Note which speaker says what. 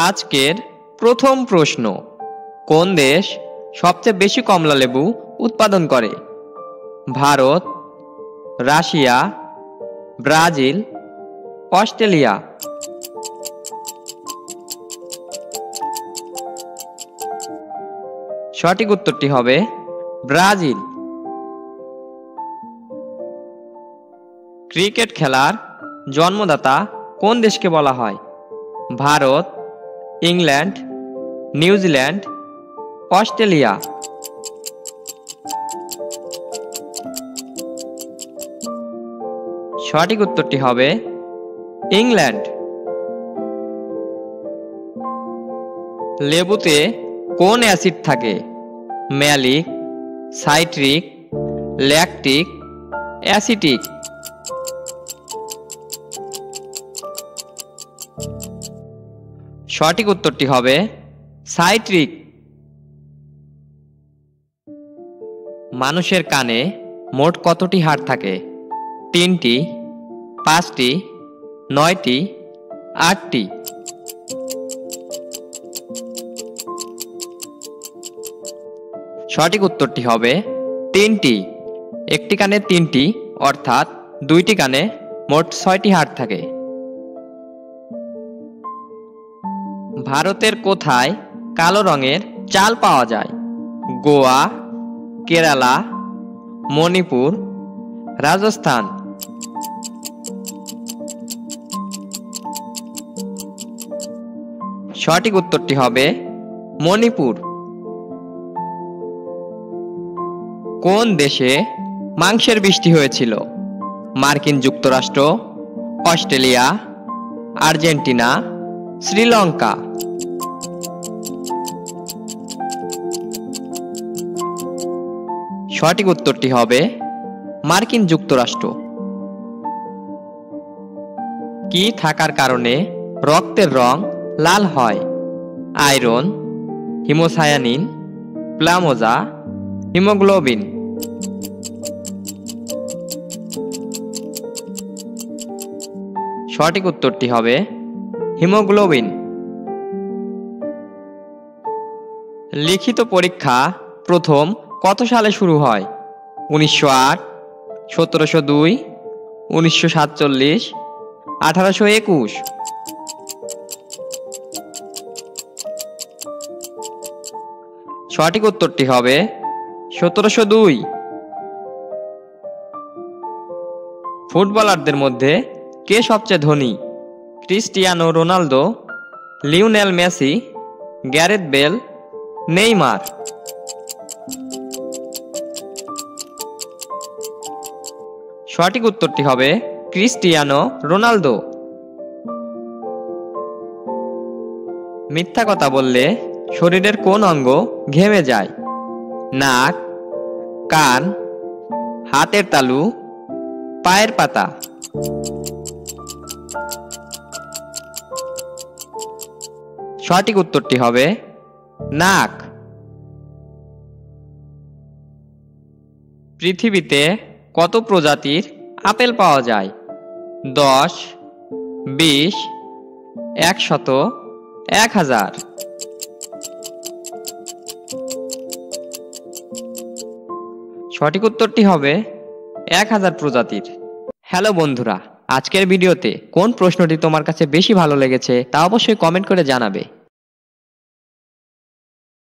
Speaker 1: আজকের প্রথম প্রশ্ন, কোন দেশ সবচেয়ে বেশি কমলা লেবু উৎপাদন করে? Bharat, Russia, Brazil, Australia. সঠিক উত্তরটি হবে ব্রাজিল। ক্রিকেট খেলার জন্মদাতা কোন দেশকে বলা হয়? Bharat, England, New Zealand, Australia. সঠিক উত্তরটি হবে ইংল্যান্ড। লেবুতে কোন অ্যাসিড থাকে? Malic, citric, lactic, acetic. সঠিক উত্তরটি হবে সাইট্রিক। মানুষের কানে মোট কতটি হাড় থাকে? 3টি, 5টি, 9টি, 8টি। সঠিক উত্তরটি হবে 3টি। একটি কানে 3টি অর্থাৎ 2টি কানে মোট 6টি হাড় থাকে। ভারতের কোথায় কালো রঙের চাল পাওয়া যায়? গোয়া, কেরালা, মণিপুর, রাজস্থান। সঠিক উত্তরটি হবে মণিপুর। কোন দেশে মাংসের বৃষ্টি হয়েছিল? মার্কিন যুক্তরাষ্ট্র, অস্ট্রেলিয়া, আর্জেন্টিনা, শ্রীলঙ্কা। সঠিক উত্তরটি হবে মার্কিন যুক্তরাষ্ট্র। কি থাকার কারণে রক্তের রং লাল হয়? আয়রন, হিমোসায়ানিন, প্লামোজা, হিমোগ্লোবিন। সঠিক উত্তরটি হবে হিমোগ্লোবিন। লিখিত পরীক্ষা প্রথম কত সালে শুরু হয়? 1908, 1702, 1947, 1821। সঠিক উত্তরটি হবে 1702। ফুটবলারদের মধ্যে কে সবচেয়ে ধনী? Cristiano Ronaldo, Lionel Messi, Gareth Bale, Neymar. সঠিক উত্তরটি হবে ক্রিস্টিয়ানো রোনালদো। মিথ্যা কথা বললে শরীরের কোন অঙ্গ ঘেমে যায়? নাক, কান, হাতের তালু, পায়ের পাতা। সঠিক উত্তরটি হবে নাক। পৃথিবীতে কত প্রজাতির আপেল পাওয়া যায়? 10, 20, 100, 1000। সঠিক উত্তরটি হবে 1000 প্রজাতির। হ্যালো বন্ধুরা, আজকের ভিডিওতে কোন প্রশ্নটি তোমার কাছে বেশি ভালো লেগেছে তা অবশ্যই কমেন্ট করে জানাবে।